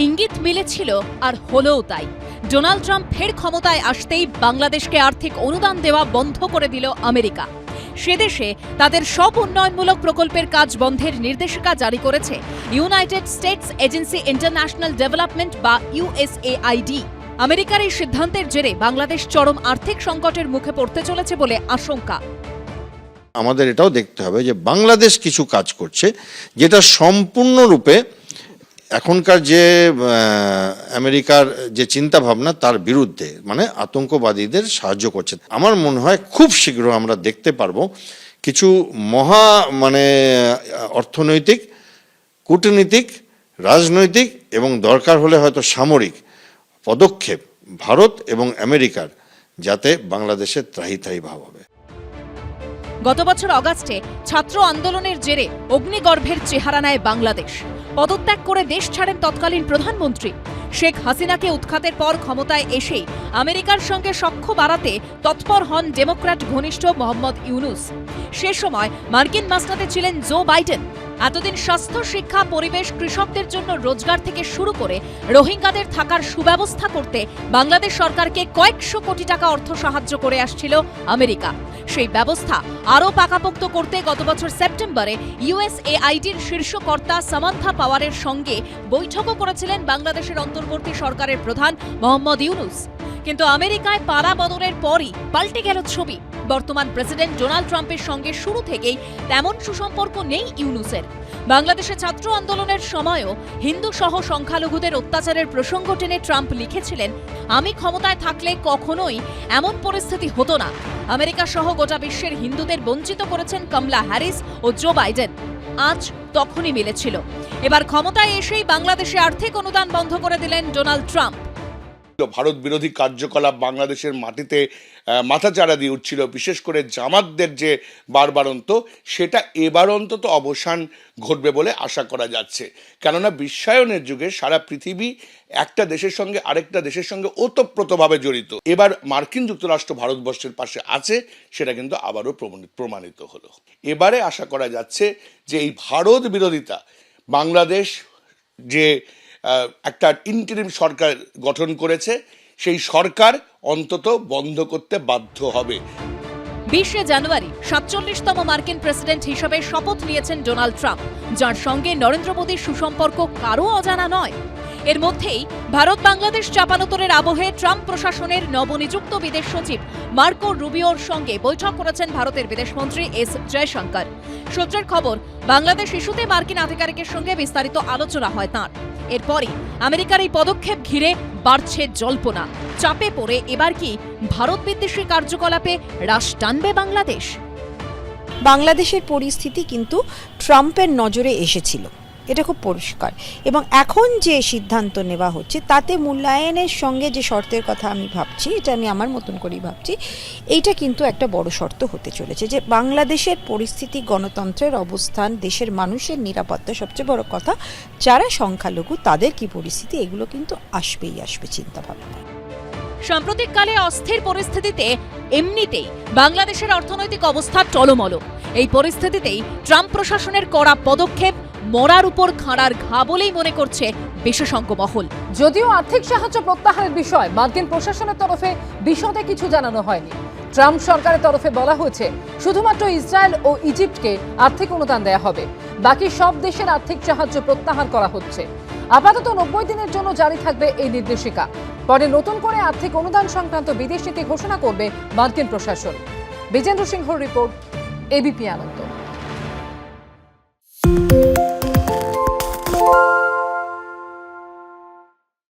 ইঙ্গিত মিলেছিল আর হলোও তাই। Donald Trump ফের ক্ষমতায় আসতেই বাংলাদেশকে আর্থিক অনুদান দেওয়া বন্ধ করে দিল আমেরিকা। সে দেশে তাদের সব উন্নয়নমূলক প্রকল্পের কাজ বন্ধের নির্দেশিকা জারি করেছে United states agency international development বা ইউএসএআইডি। আমেরিকার এই সিদ্ধান্তের জেরে বাংলাদেশ চরম আর্থিক সংকটের মুখে পড়তে চলেছে বলে আশঙ্কা। আমাদের এটাও দেখতে হবে যে বাংলাদেশ কিছু কাজ করছে যেটা সম্পূর্ণরূপে এখনকার যে আমেরিকার যে চিন্তা ভাবনা তার বিরুদ্ধে, মানে আতঙ্কবাদীদের সাহায্য করছে। আমার মনে হয় খুব শীঘ্র আমরা দেখতে পারবো কিছু অর্থনৈতিক, কূটনীতিক, রাজনৈতিক এবং দরকার হলে হয়তো সামরিক পদক্ষেপ ভারত এবং আমেরিকার, যাতে বাংলাদেশের ত্রাহি ভাব হবে। গত বছর অগাস্টে ছাত্র আন্দোলনের জেরে অগ্নিগর্ভের চেহারা নেয় বাংলাদেশ। পদত্যাগ করে দেশ ছাড়েন তৎকালীন প্রধানমন্ত্রী শেখ হাসিনাকে উৎখাতের পর ক্ষমতায় এসেই আমেরিকার সঙ্গে সখ্য বাড়াতে তৎপর হন ডেমোক্র্যাট ঘনিষ্ঠ মোহাম্মদ ইউনুস। সে সময় মার্কিন মাস্টাতে ছিলেন জো বাইডেন। এতদিন স্বাস্থ্য, শিক্ষা, পরিবেশ, কৃষকদের জন্য রোজগার থেকে শুরু করে রোহিঙ্গাদের থাকার সুব্যবস্থা করতে বাংলাদেশ সরকারকে কয়েকশো কোটি টাকা অর্থ সাহায্য করে আসছিল আমেরিকা। সেই ব্যবস্থা আরও পাকাপোক্ত করতে গত বছর সেপ্টেম্বরে ইউএসএআইডির শীর্ষ কর্তা সামান্থা পাওয়ারের সঙ্গে বৈঠকও করেছিলেন বাংলাদেশের অন্তর্বর্তী সরকারের প্রধান মোহাম্মদ ইউনুস। কিন্তু আমেরিকায় পাড়া বদলের পরই পাল্টে গেল ছবি। বর্তমান প্রেসিডেন্ট ডোনাল্ড ট্রাম্পের সঙ্গে শুরু থেকেই তেমন সুসম্পর্ক নেই ইউনুসের। বাংলাদেশে ছাত্র আন্দোলনের সময়ও হিন্দু সহ সংখ্যালঘুদের অত্যাচারের প্রসঙ্গ টেনে ট্রাম্প লিখেছিলেন, আমি ক্ষমতায় থাকলে কখনোই এমন পরিস্থিতি হতো না। আমেরিকা সহ গোটা বিশ্বের হিন্দুদের বঞ্চিত করেছেন কমলা হ্যারিস ও জো বাইডেন। আজ তখনই মিলেছিল। এবার ক্ষমতায় এসেই বাংলাদেশে আর্থিক অনুদান বন্ধ করে দিলেন ডোনাল্ড ট্রাম্প। ভারত বিরোধী কার্যকলাপ বাংলাদেশের মাটিতে মাথাচাড়া দিয়ে উঠছিল, বিশেষ করে জামাতদের যে বারবারন্ত, সেটা এবার অন্তত অবসান ঘটবে বলে আশা করা যাচ্ছে। কেননা বিশ্বায়নের যুগে সারা পৃথিবী একটা দেশের সঙ্গে আরেকটা দেশের সঙ্গে ওতপ্রোতভাবে জড়িত। এবার মার্কিন যুক্তরাষ্ট্র ভারতবর্ষের পাশে আছে, সেটা কিন্তু আবারও প্রমাণিত হলো। এবারে আশা করা যাচ্ছে যে এই ভারত বিরোধিতা, বাংলাদেশ যে একটা ইন্টারিম সরকার গঠন করেছে, সেই সরকার অন্তত বন্ধ করতে বাধ্য হবে। 20 জানুয়ারি 47তম মার্কিন প্রেসিডেন্ট হিসেবে শপথ নিয়েছেন ডোনাল্ড ট্রাম্প, যার সঙ্গে নরেন্দ্র মোদীর সুসম্পর্ক কারও অজানা নয়। এর মধ্যেই ভারত বাংলাদেশ চাপানোতরের আবহে ট্রাম্প প্রশাসনের নবনিযুক্ত বিদেশ সচিব মার্কো রুবিওর সঙ্গে বৈঠক করেছেন ভারতের বিদেশমন্ত্রী এস জয়শঙ্কর। সূত্রের খবর, বাংলাদেশ ইস্যুতে মার্কিন আধিকারিকের সঙ্গে বিস্তারিত আলোচনা হয় তাঁর। এরপরই আমেরিকার এই পদক্ষেপ ঘিরে বাড়ছে জল্পনা। চাপে পড়ে এবার কি ভারত বিদ্বেষী কার্যকলাপে রাশ টানবে বাংলাদেশ? বাংলাদেশের পরিস্থিতি কিন্তু ট্রাম্পের নজরে এসেছিল, এটা খুব পরিষ্কার। এবং এখন যে সিদ্ধান্ত নেওয়া হচ্ছে তাতে মূল্যায়নের সঙ্গে যে শর্তের কথা আমি ভাবছি, এটা আমি আমার মতন করেই ভাবছি, এইটা কিন্তু একটা বড় শর্ত হতে চলেছে যে বাংলাদেশের পরিস্থিতি, গণতন্ত্রের অবস্থান, দেশের মানুষের নিরাপত্তা, সবচেয়ে বড় কথা যারা সংখ্যালঘু তাদের কি পরিস্থিতি, এগুলো কিন্তু আসবে চিন্তা ভাবনা। সাম্প্রতিককালে অস্থির পরিস্থিতিতে এমনিতেই বাংলাদেশের অর্থনৈতিক অবস্থা টলমল। এই পরিস্থিতিতেই ট্রাম্প প্রশাসনের কড়া পদক্ষেপ মরার উপর খাঁড়ার ঘা বলেই মনে করছে বিশেষজ্ঞ মহল। যদিও আর্থিক সাহায্য প্রত্যাহারের বিষয় মার্কিন প্রশাসনের তরফে বিশদে কিছু জানানো হয়নি। ট্রাম্প সরকারের তরফে বলা হয়েছে শুধুমাত্র ইসরায়েল ও ইজিপ্টকে আর্থিক অনুদান দেয়া হবে, বাকি সব দেশের আর্থিক সাহায্য প্রত্যাহার করা হচ্ছে। আপাতত 90 দিনের জন্য জারি থাকবে এই নির্দেশিকা। পরে নতুন করে আর্থিক অনুদান সংক্রান্ত বিদেশ নীতি ঘোষণা করবে মার্কিন প্রশাসন। বিজেন্দ্র সিংহর রিপোর্ট, এবিপি আনন্দ।